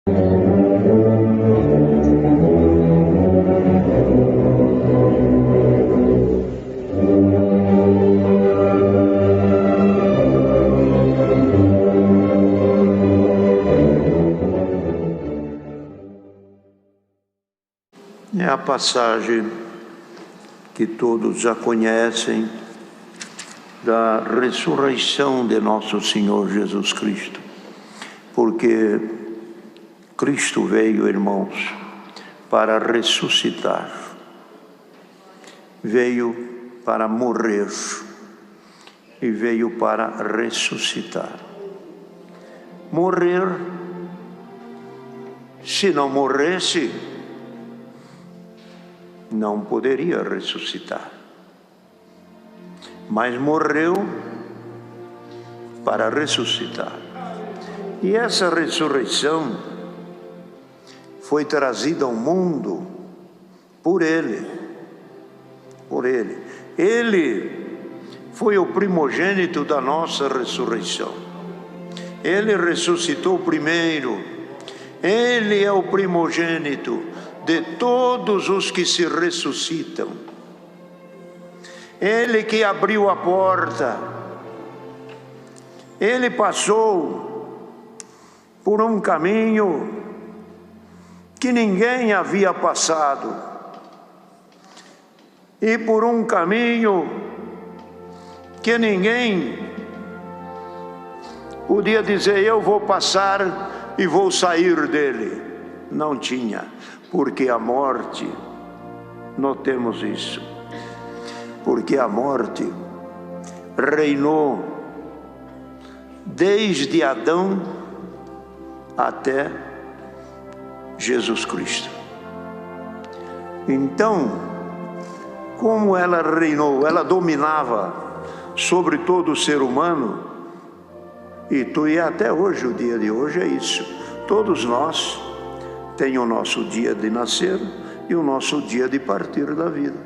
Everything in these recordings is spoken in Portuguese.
É a passagem que todos já conhecem da ressurreição de nosso Senhor Jesus Cristo, porque Cristo veio, irmãos, para ressuscitar, veio para morrer e veio para ressuscitar. Morrer, se não morresse, não poderia ressuscitar, mas morreu para ressuscitar. E essa ressurreição foi trazida ao mundo por Ele, Ele foi o primogênito da nossa ressurreição. Ele ressuscitou primeiro, Ele é o primogênito de todos os que se ressuscitam. Ele que abriu a porta, Ele passou por um caminho que ninguém havia passado, e por um caminho que ninguém podia dizer, eu vou passar e vou sair dele. Não tinha, porque a morte, notemos isso, porque a morte reinou desde Adão até Jesus Cristo. Então, como ela reinou, ela dominava sobre todo o ser humano, e até hoje, o dia de hoje é isso. Todos nós temos o nosso dia de nascer e o nosso dia de partir da vida.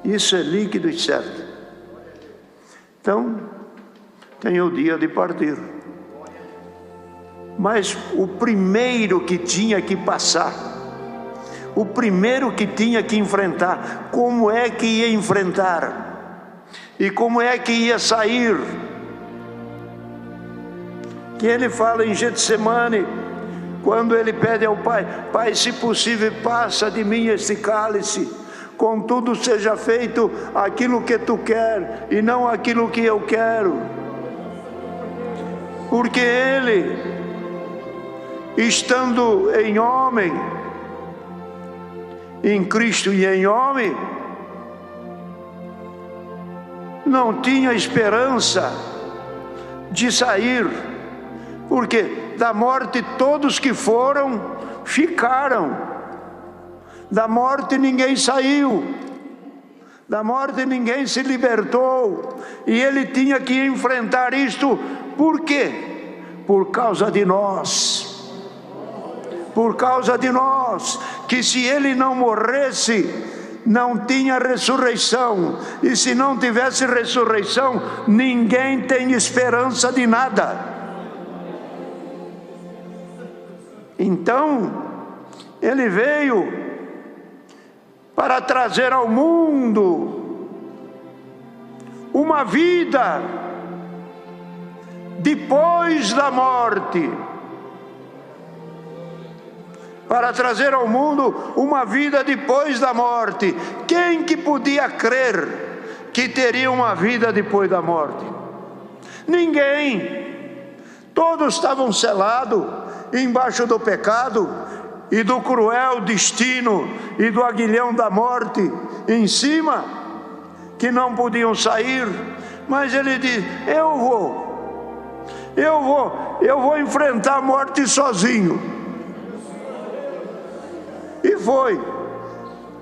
Isso é líquido e certo. Então, tem o dia de partir. Mas o primeiro que tinha que passar, o primeiro que tinha que enfrentar, como é que ia enfrentar? E como é que ia sair? Que ele fala em Getsemane, quando ele pede ao Pai, Pai, se possível, passa de mim este cálice, contudo seja feito aquilo que tu quer e não aquilo que eu quero. Porque ele, estando em homem, em Cristo e em homem, não tinha esperança de sair, porque da morte todos que foram, ficaram. Da morte ninguém saiu, da morte ninguém se libertou, e ele tinha que enfrentar isto. Por quê? Por causa de nós, por causa de nós, que se ele não morresse, não tinha ressurreição, e se não tivesse ressurreição, ninguém tem esperança de nada. Então, ele veio para trazer ao mundo uma vida depois da morte, para trazer ao mundo uma vida depois da morte. Quem que podia crer que teria uma vida depois da morte? Ninguém. Todos estavam selados embaixo do pecado e do cruel destino e do aguilhão da morte em cima, que não podiam sair. Mas ele diz, eu vou enfrentar a morte sozinho. E foi.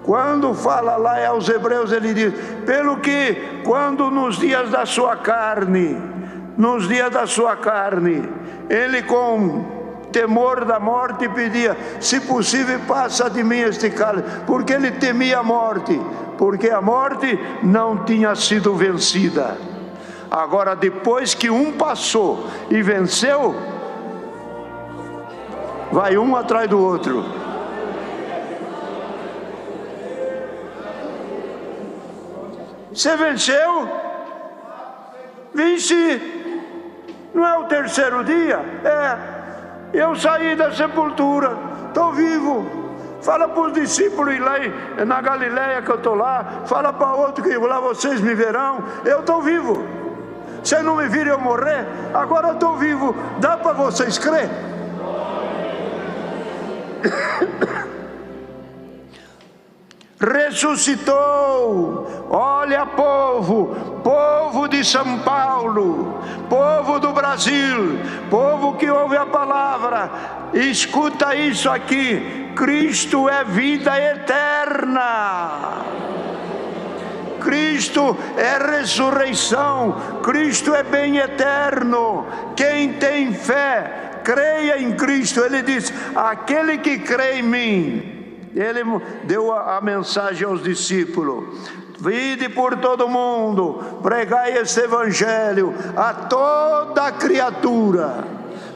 Quando fala lá aos Hebreus, ele diz, pelo que quando nos dias da sua carne, ele com temor da morte pedia, se possível passa de mim este cálice, porque ele temia a morte, porque a morte não tinha sido vencida. Agora, depois que um passou e venceu, vai um atrás do outro. Você venceu? Venci. Não é o terceiro dia? Eu saí da sepultura, estou vivo. Fala para os discípulos ir lá na Galileia que eu estou lá. Fala para outro que lá vocês me verão. Eu estou vivo. Vocês não me viram eu morrer? Agora eu estou vivo. Dá para vocês crer? Ressuscitou. Olha, povo de São Paulo, povo do Brasil, povo que ouve a palavra, escuta isso aqui: Cristo é vida eterna, Cristo é ressurreição, Cristo é bem eterno. Quem tem fé, creia em Cristo. Ele diz: aquele que crê em mim. Ele deu a mensagem aos discípulos: vide por todo mundo, pregai este evangelho a toda criatura.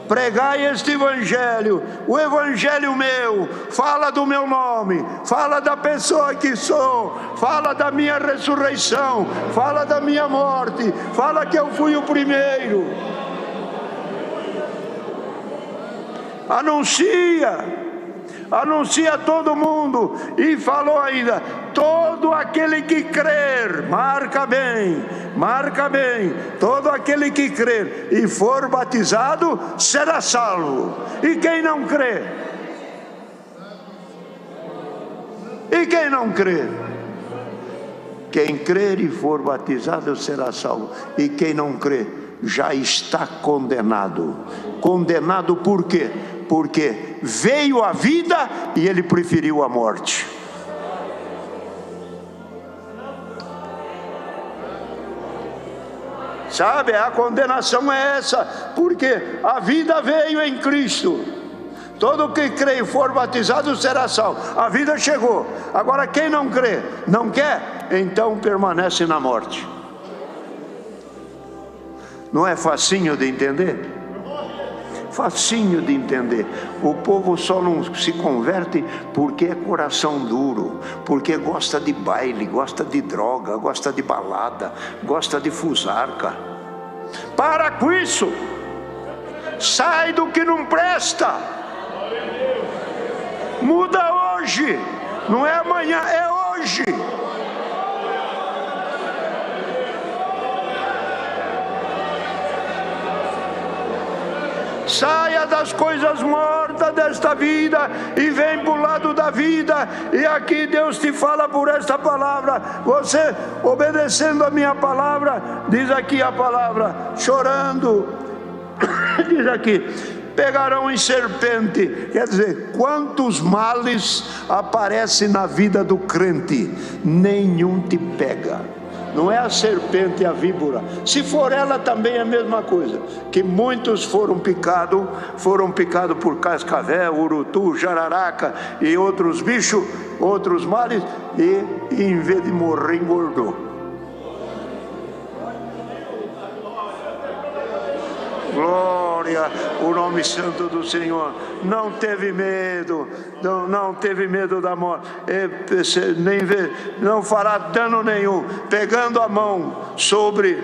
Pregai este evangelho, o evangelho meu, fala do meu nome, fala da pessoa que sou, fala da minha ressurreição, fala da minha morte, fala que eu fui o primeiro. Anuncia a todo mundo. E falou ainda: todo aquele que crer, marca bem, todo aquele que crer e for batizado será salvo. E quem não crê? Quem crer e for batizado será salvo. E quem não crê já está condenado. Condenado por quê? Porque veio a vida e ele preferiu a morte. Sabe, a condenação é essa, porque a vida veio em Cristo. Todo que crê e for batizado será salvo. A vida chegou. Agora quem não crê, não quer, então permanece na morte. Não é facinho de entender? Facinho de entender. O povo só não se converte porque é coração duro, porque gosta de baile, gosta de droga, gosta de balada, gosta de fusarca. Para com isso. Sai do que não presta. Muda hoje. Não é amanhã, é hoje. Saia das coisas mortas desta vida e vem para o lado da vida. E aqui Deus te fala por esta palavra. Você obedecendo a minha palavra, diz aqui a palavra, chorando, diz aqui: pegarão em serpente. Quer dizer, quantos males aparecem na vida do crente, nenhum te pega. Não é a serpente e a víbora. Se for ela também é a mesma coisa. Que muitos foram picados por cascavel, urutu, jararaca e outros bichos, outros males, e em vez de morrer, engordou. Glória o nome santo do Senhor. Não teve medo, não teve medo da morte, não fará dano nenhum. Pegando a mão sobre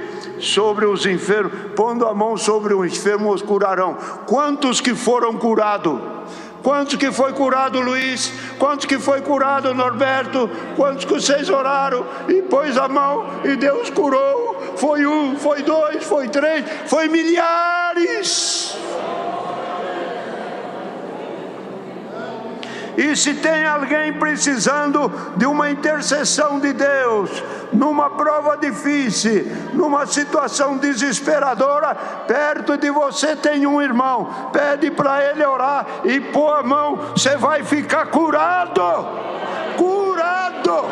os enfermos, pondo a mão sobre os enfermos, os curarão. Quantos que foram curados? Quantos que foi curado, Luiz? Quantos que foi curado, Norberto? Quantos que vocês oraram e pôs a mão e Deus curou? Foi um, foi dois, foi três, foi milhares. E se tem alguém precisando de uma intercessão de Deus, numa prova difícil, numa situação desesperadora, perto de você tem um irmão, pede para ele orar e pôr a mão, você vai ficar curado. Curado.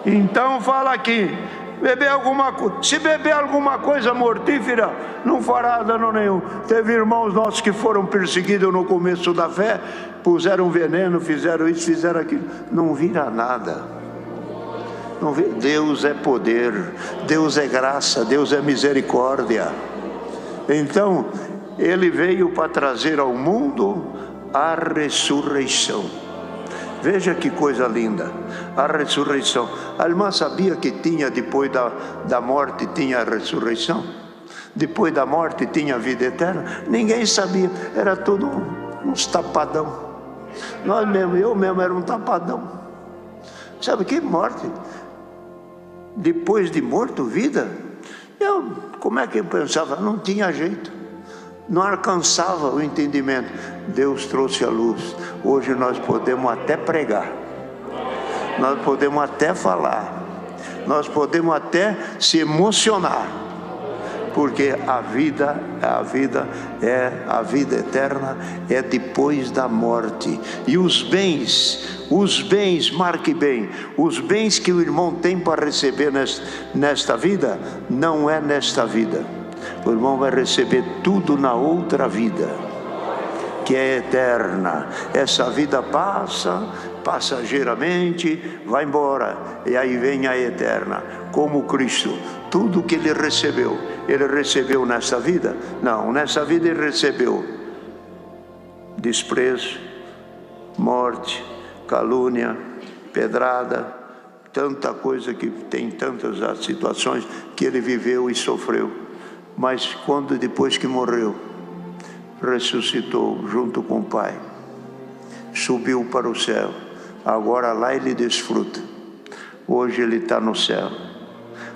Então fala aqui: se beber alguma coisa mortífera, não fará dano nenhum. Teve irmãos nossos que foram perseguidos no começo da fé, puseram veneno, fizeram isso, fizeram aquilo, não vira nada. Não vê? Deus é poder, Deus é graça, Deus é misericórdia. Então, Ele veio para trazer ao mundo a ressurreição. Veja que coisa linda, a ressurreição. A irmã sabia que tinha, depois da morte, tinha a ressurreição? Depois da morte tinha a vida eterna? Ninguém sabia, era tudo uns tapadão. Eu mesmo era um tapadão. Sabe que morte? Depois de morto, vida? Como é que eu pensava? Não tinha jeito, não alcançava o entendimento. Deus trouxe a luz. Hoje nós podemos até pregar, nós podemos até falar, nós podemos até se emocionar, porque a vida eterna é depois da morte. E os bens, marque bem, os bens que o irmão tem para receber nesta vida, não é nesta vida. O irmão vai receber tudo na outra vida, que é eterna. Essa vida passa, passageiramente, vai embora, e aí vem a eterna. Como Cristo, tudo que Ele recebeu nessa vida? Não, nessa vida Ele recebeu desprezo, morte, calúnia, pedrada, tanta coisa, que tem tantas situações que Ele viveu e sofreu. Mas depois que morreu, ressuscitou junto com o Pai, subiu para o céu. Agora lá Ele desfruta. Hoje Ele está no céu.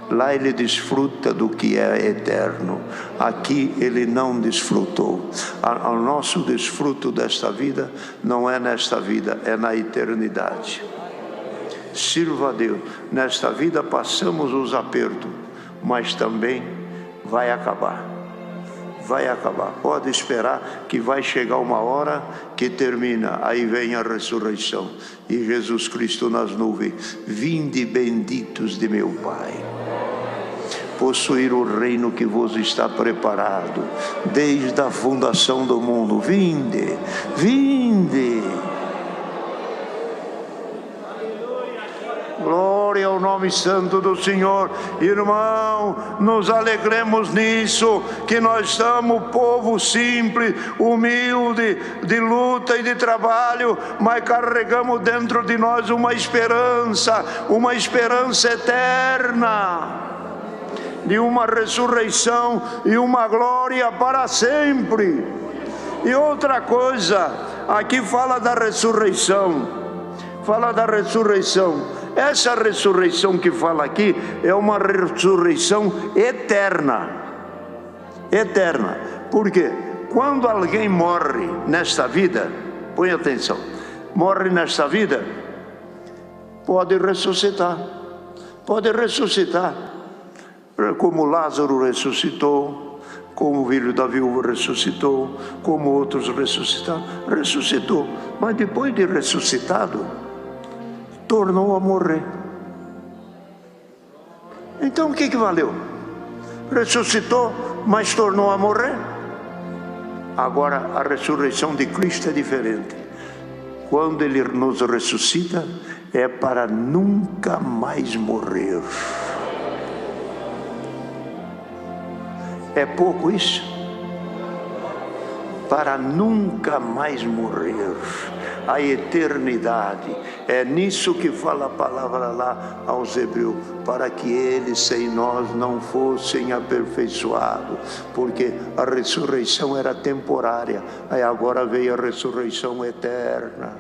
Lá Ele desfruta do que é eterno. Aqui Ele não desfrutou. O nosso desfruto desta vida não é nesta vida, é na eternidade. Sirva a Deus. Nesta vida passamos os apertos, mas também vai acabar. Vai acabar. Pode esperar que vai chegar uma hora que termina. Aí vem a ressurreição. E Jesus Cristo nas nuvens. Vinde benditos de meu Pai, possuir o reino que vos está preparado desde a fundação do mundo. Vinde, vinde. Glória ao nome santo do Senhor. Irmão, nos alegremos nisso, que nós somos povo simples, humilde, de luta e de trabalho, mas carregamos dentro de nós uma esperança eterna, de uma ressurreição e uma glória para sempre. E outra coisa, aqui fala da ressurreição, Essa ressurreição que fala aqui é uma ressurreição eterna. Porque quando alguém morre nesta vida, põe atenção, morre nesta vida, pode ressuscitar, como Lázaro ressuscitou, como o filho da viúva ressuscitou, como outros ressuscitou, mas depois de ressuscitado, tornou a morrer. Então o que valeu? Ressuscitou, mas tornou a morrer. Agora a ressurreição de Cristo é diferente. Quando Ele nos ressuscita, é para nunca mais morrer. É pouco isso? Para nunca mais morrer. A eternidade. É nisso que fala a palavra lá aos Hebreus, para que eles sem nós não fossem aperfeiçoados, porque a ressurreição era temporária, aí agora veio a ressurreição eterna.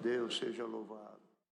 Deus seja louvado.